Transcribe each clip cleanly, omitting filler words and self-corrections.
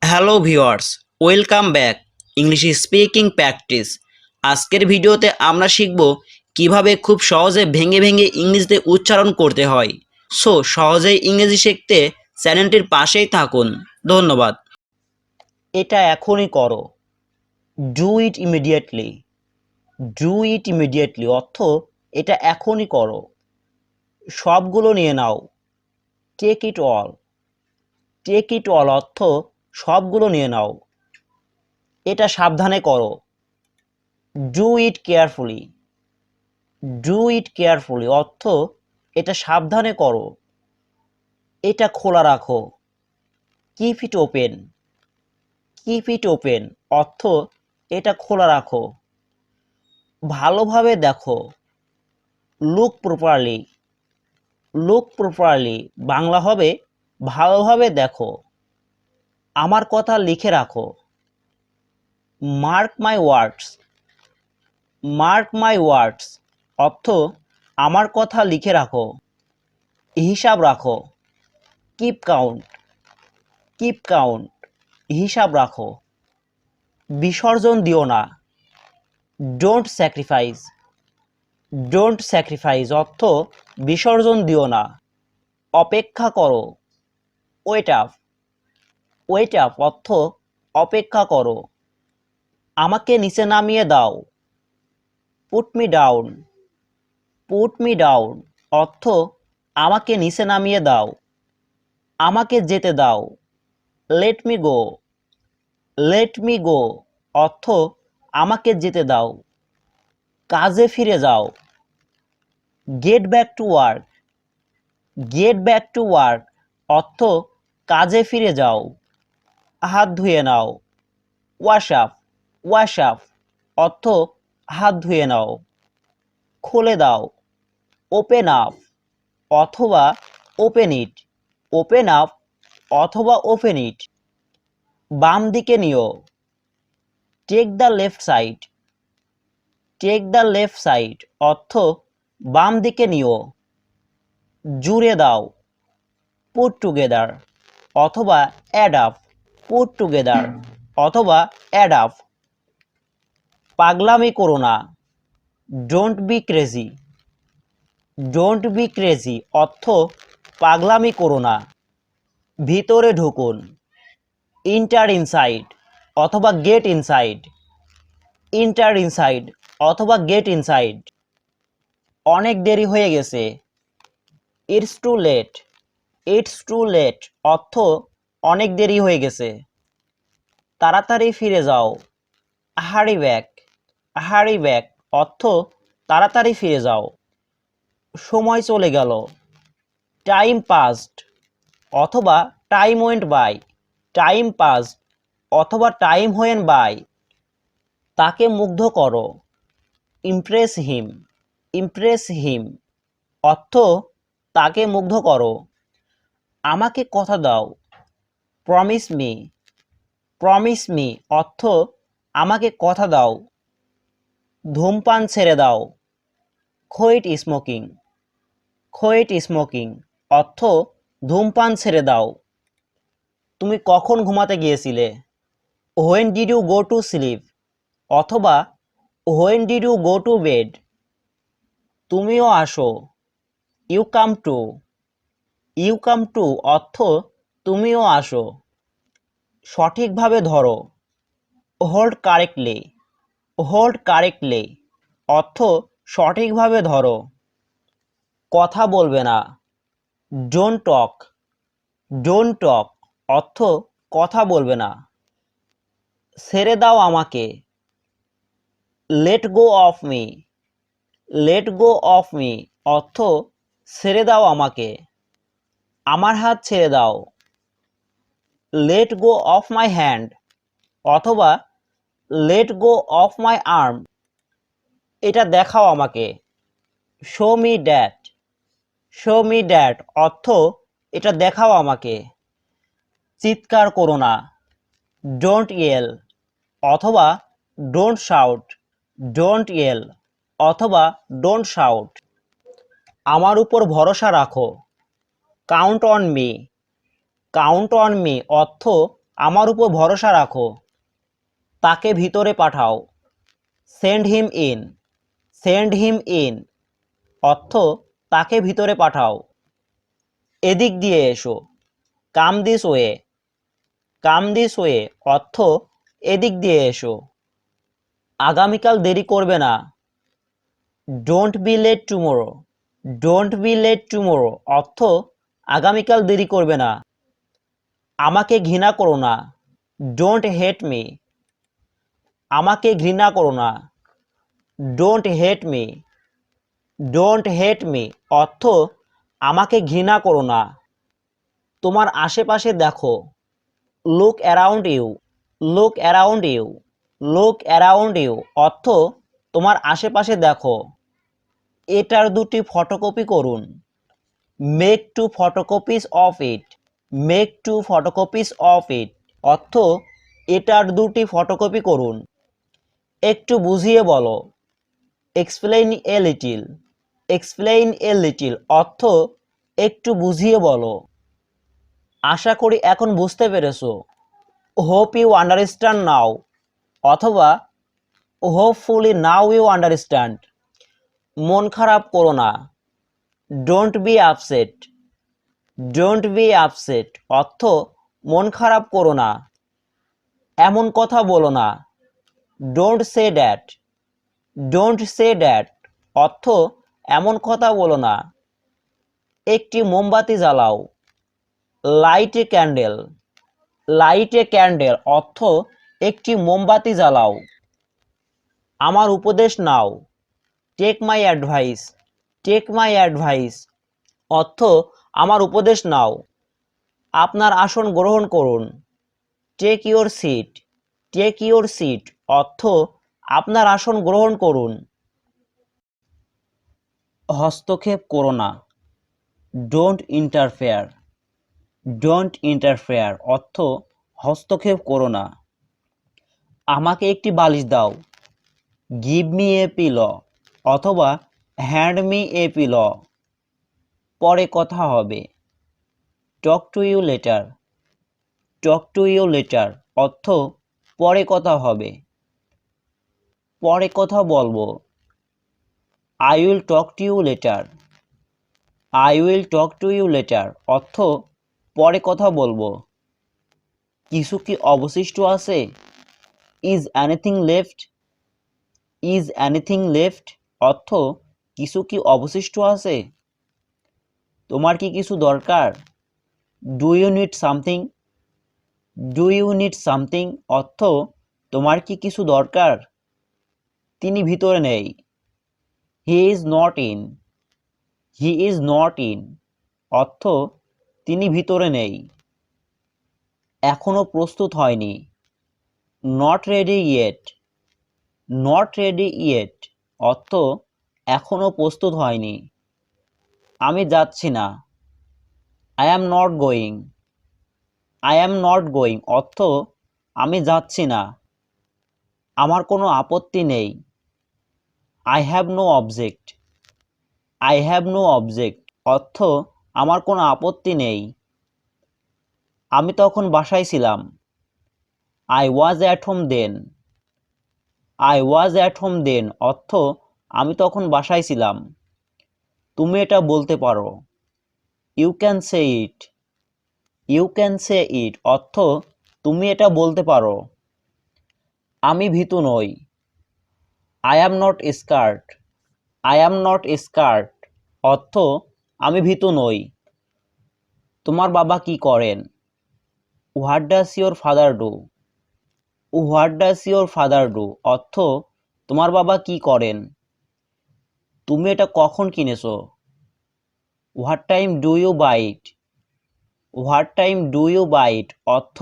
Hello viewers, welcome back English speaking practice. আজকের ভিডিওতে আমরা শিখব কিভাবে খুব সহজে ভেঙে ভেঙে ইংরেজিতে উচ্চারণ করতে হয়। সো সহজেই ইংরেজি শিখতে চ্যানেলটির পাশেই থাকুন। ধন্যবাদ। এটা এখনই করো, do it immediately. Do it immediately অর্থ এটা এখনই করো। সবগুলো নিয়ে নাও, take it all. Take it all অর্থ সবগুলো নিয়ে নাও। এটা সাবধানে করো, do it carefully. Do it carefully অর্থ এটা সাবধানে করো। এটা খোলা রাখো, keep it open. Keep it open অর্থ এটা খোলা রাখো। ভালোভাবে দেখো, look properly. Look properly Bangla হবে ভালোভাবে দেখো। আমার কথা লিখে রাখো, মার্ক মাই ওয়ার্ডস। মার্ক মাই ওয়ার্ডস অর্থ আমার কথা লিখে রাখো। হিসাব রাখো, কিপ কাউন্ট। কিপ কাউন্ট হিসাব রাখো। বিসর্জন দিও না, ডোন্ট স্যাক্রিফাইস। ডোন্ট স্যাক্রিফাইস অর্থ বিসর্জন দিও না। অপেক্ষা করো, ওয়েট আপ। ওয়েট আপ অর্থ অপেক্ষা করো। আমাকে নিচে নামিয়ে দাও, put me down. Put me down অর্থ আমাকে নিচে নামিয়ে দাও। আমাকে যেতে দাও, let me go. Let me go অর্থ আমাকে যেতে দাও। কাজে ফিরে যাও, get back to work. Get back to work অর্থ কাজে ফিরে যাও। হাত ধুয়ে নাও, ওয়াশ আপ। ওয়াশ আপ অর্থ হাত ধুয়ে নাও। খুলে দাও, ওপেন আপ অথবা ওপেন ইট। ওপেন আপ অথবা ওপেন ইট। বাম দিকে নিও, take the left side. Take the left side অর্থ বাম দিকে নিও। জুড়ে দাও, পুট টুগেদার অথবা অ্যাড আপ। পুট টুগেদার অথবা অ্যাড আপ। পাগলামি করো না, don't be crazy. Don't be crazy অর্থ পাগলামি করো না। ভিতরে ঢুকুন, ইন্টার ইনসাইড অথবা গেট ইনসাইড। ইন্টার ইনসাইড অথবা গেট ইনসাইড। অনেক দেরি হয়ে গেছে, it's too late. It's too late অর্থ অনেক দেরি হয়ে গেছে। তাড়াতাড়ি ফিরে যাও, হারি ব্যাক। হারি ব্যাক অর্থ তাড়াতাড়ি ফিরে যাও। সময় চলে গেল, টাইম পাস্ট অথবা time went by. Time passed অথবা টাইম ওয়েন্ট বাই। তাকে মুগ্ধ করো, ইমপ্রেস হিম। ইমপ্রেস হিম অর্থ তাকে মুগ্ধ করো। আমাকে কথা দাও, প্রমিস মি। প্রমিস মি অর্থ আমাকে কথা দাও। ধূমপান ছেড়ে দাও, কোইট স্মোকিং। কোইট স্মোকিং অর্থ ধূমপান ছেড়ে দাও। তুমি কখন ঘুমাতে গিয়েছিলে, when did you go to sleep অথবা when did you go to bed. তুমিও আসো, you come too. You come too অর্থ তুমিও আসো। সঠিকভাবে ধরো, হোল্ড কারেক্টলি। হোল্ড কারেক্টলি অর্থ সঠিকভাবে ধরো। কথা বলবে না, ডোন্ট টক। ডোন্ট টক অর্থ কথা বলবে না। ছেড়ে দাও আমাকে, let go of me. Let go of me অর্থ ছেড়ে দাও আমাকে। আমার হাত ছেড়ে দাও, let go of my hand অথবা let go of my arm. এটা দেখাও আমাকে, show me that. Show me that অর্থ এটা দেখাও আমাকে। চিৎকার করো না, ডোন্ট ইয়েল অথবা ডোন্ট শাউট। ডোন্ট ইয়েল অথবা ডোন্ট শাউট। আমার উপর ভরসা রাখো, count on me. Count on me অর্থ আমার উপর ভরসা রাখো। তাকে ভিতরে পাঠাও। Send him in. Send him in অর্থ তাকে ভিতরে পাঠাও। এদিক দিয়ে এসো। Come this way. Come this way অর্থ এদিক দিয়ে এসো। আগামীকাল দেরি করবে না। Don't be late tomorrow. Don't be late tomorrow অর্থ আগামীকাল দেরি করবে না। আমাকে ঘৃণা করো না। Don't hate me. আমাকে ঘৃণা করো না। Don't hate me. Don't hate me অর্থ আমাকে ঘৃণা করো না। তোমার আশেপাশে দেখো। Look around you. Look around you. Look around you অর্থ তোমার আশেপাশে দেখো। এটার দুটি ফটোকপি করুন। Make two photocopies of it. Make two photocopies of it অর্থ এটার দুটি ফটোকপি করুন। একটু বুঝিয়ে বলো। Explain a little. Explain a little অর্থ একটু বুঝিয়ে বলো। আশা করি এখন বুঝতে পেরেছো। হোপ ইউ আন্ডারস্ট্যান্ড নাও অথবা হোপফুলি নাও ইউ আন্ডারস্ট্যান্ড। মন খারাপ করো না। Don't be upset. Don't be upset অর্থ মন খারাপ করো না। এমন কথা বলো না। Don't say that. Don't say that অর্থ এমন কথা বলো না। একটি মোমবাতি জ্বালাও। Light a candle. Light a candle অর্থ একটি মোমবাতি জ্বালাও। আমার উপদেশ নাও। Take my advice. Take my advice অর্থ আমার উপদেশ নাও। আপনার আসন গ্রহণ করুন। Take your seat. Take your seat অর্থ আপনার আসন গ্রহণ করুন। হস্তক্ষেপ করো না। Don't interfere. ডোন্ট ইন্টারফেয়ার অর্থ হস্তক্ষেপ করো না। আমাকে একটি বালিশ দাও। গিভ মি এ পিলো অথবা হ্যান্ড মি এ পিলো। পরে কথা হবে। Talk to you later. Talk to you later অর্থ পরে কথা হবে। পরে কথা বলবো। I will talk to you later. I will talk to you later অর্থ পরে কথা বলবো। কিছু কি অবশিষ্ট আছে? Is anything left. Is anything left অর্থ কিছু কি অবশিষ্ট আছে? তোমার কি কিছু দরকার? Do you need something. Do you need something অর্থ তোমার কি কিছু দরকার? তিনি ভিতরে নেই। He is not in. He is not in অর্থ তিনি ভিতরে নেই। এখনো প্রস্তুত হয়নি। Not ready yet. Not ready yet অর্থ এখনো প্রস্তুত হয়নি। আমি যাচ্ছি না। I am not going. I am not going অর্থ আমি যাচ্ছি না। আমার কোনো আপত্তি নেই। I have no object. I have no object অর্থ আমার কোনো আপত্তি নেই। আমি তখন বাসায় ছিলাম। I was at home then. I was at home then অর্থ আমি তখন বাসায় ছিলাম। তুমি এটা বলতে পারো। You can say it. You can say it অর্থ তুমি এটা বলতে পারো। আমি ভীতু নই। I am not scared. I am not scared অর্থ আমি ভীতু নই। তোমার বাবা কি করেন? What does your father do. What does your father do অর্থ তোমার বাবা কি করেন। তুমি এটা কখন কিনেছো? What time do you buy it. What time do you buy it অর্থ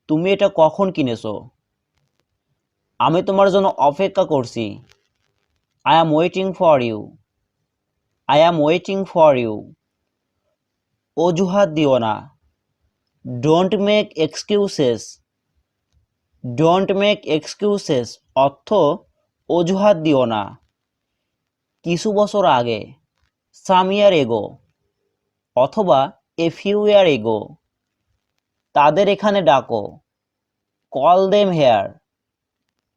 তুমি এটা কখন কিনেছো। আমি তোমার জন্য অপেক্ষা করছি। I am waiting for you. I am waiting for you অজুহাত দিও না। Don't make excuses. Don't make excuses অর্থ অজুহাত দিও না। কিছু বছর আগে। সাম ইয়ার এগো অথবা এ ফিউ ইয়ার এগো। তাদের এখানে ডাকো। Call them here.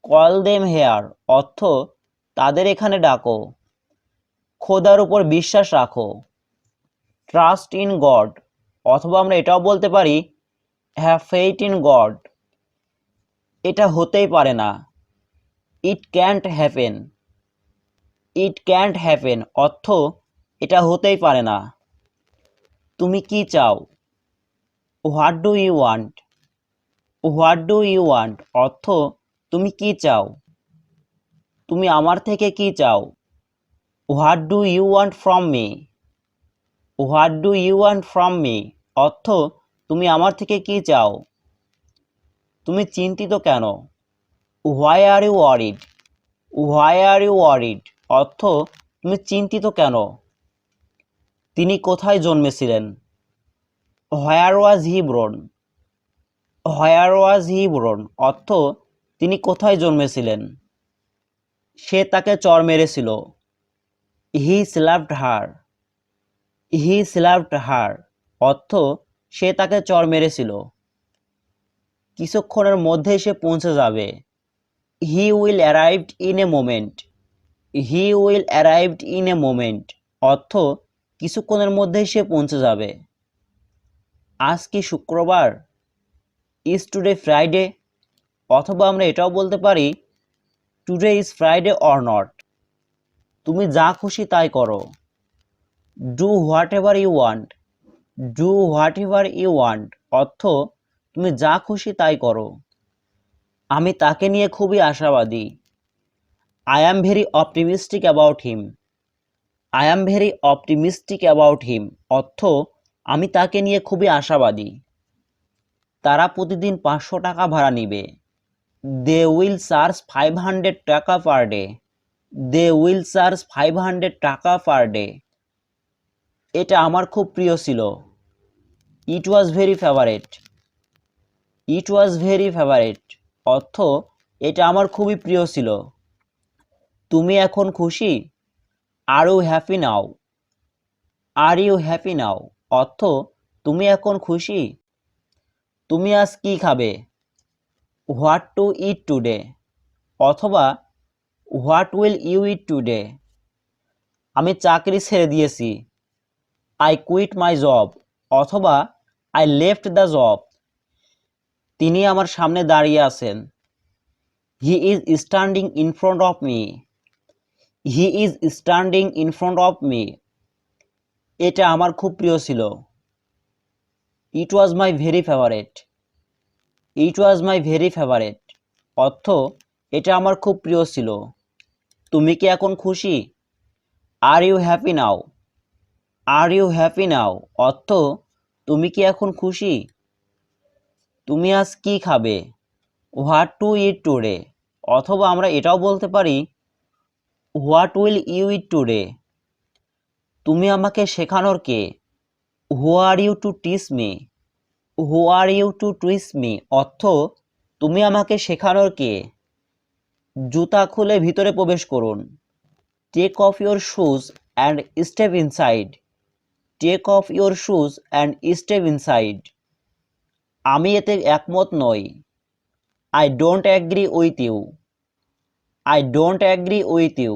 Call them here অর্থ তাদের এখানে ডাকো। খোদার উপর বিশ্বাস রাখো। ট্রাস্ট ইন গড অথবা আমরা এটাও বলতে পারি হ্যাভ ফেইথ ইন গড। এটা হতেই পারে না। It can't happen. It can't happen অর্থ এটা হতেই পারে না। তুমি কি চাও? What do you want. What do you want অর্থ তুমি কি চাও। তুমি আমার থেকে কি চাও? What do you want from me. What do you want from me অর্থ তুমি আমার থেকে কি চাও। তুমি চিন্তিত কেন? Why are you worried. Why are you worried অর্থ তুমি চিন্তিত কেন। তিনি কোথায় জন্মেছিলেন? হোয়ার ওয়াজ হি বোর্ন। হোয়ার ওয়াজ হি বোর্ন অর্থ তিনি কোথায় জন্মেছিলেন। সে তাকে চড় মেরেছিল। হি স্ল্যাপড হার। হি স্ল্যাপড হার অর্থ সে তাকে চড় মেরেছিল। কিছুক্ষণের মধ্যেই সে পৌঁছে যাবে। He will arrived in a moment. He will arrived in a moment অর্থ কিছুক্ষণের মধ্যেই সে পৌঁছে যাবে। আজ কি শুক্রবার? ইজ টুডে ফ্রাইডে অথবা আমরা এটাও বলতে পারি today is Friday or not. তুমি যা খুশি তাই করো। Do whatever you want. Do whatever you want অর্থ তুমি যা খুশি তাই করো। আমি তাকে নিয়ে খুবই আশাবাদী। I am very optimistic about him. I am very optimistic about him অর্থ আমি তাকে নিয়ে খুবই আশাবাদী। তারা প্রতিদিন 500 টাকা ভাড়া নিবে। দে উইল চার্জ 500 টাকা per day. They will charge 500 টাকা পার ডে। এটা আমার খুব প্রিয় ছিল। It was very favourite. It was very favourite অর্থ এটা আমার খুবই প্রিয় ছিল। তুমি এখন খুশি? Are you happy now. Are you happy now অর্থ তুমি এখন খুশি। তুমি আজ কি খাবে? হোয়াট টু ইট টুডে অথবা what will you eat today. আমি চাকরি ছেড়ে দিয়েছি। আই কুইট মাই জব অথবা আই লেফট দ্য জব। তিনি আমার সামনে দাঁড়িয়ে আছেন। He is standing in front of me. He is standing in front of me. এটা আমার খুব প্রিয় ছিল। It was my very favourite. It was my very favourite অর্থ এটা আমার খুব প্রিয় ছিল। তুমি কি এখন খুশি? Are you happy now. Are you happy now অর্থ তুমি কি এখন খুশি। তুমি আজ কি খাবে? হোয়াট টু ইট টুডে অথবা আমরা এটাও বলতে পারি what will you eat today. তুমি আমাকে শেখানোর কে? Who are you to teach me. Who are you to teach me অর্থ তুমি আমাকে শেখানোর কে। জুতা খুলে ভিতরে প্রবেশ করুন। Take off your shoes and step inside. Take off your shoes and step inside. আমি এতে একমত নই। I don't agree with you. I don't agree with you.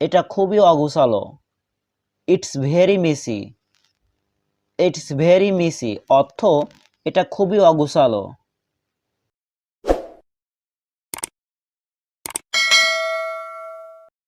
এটা খুবই অগোছালো। It's very messy. It's very messy অর্থ এটা খুবই অগোছালো।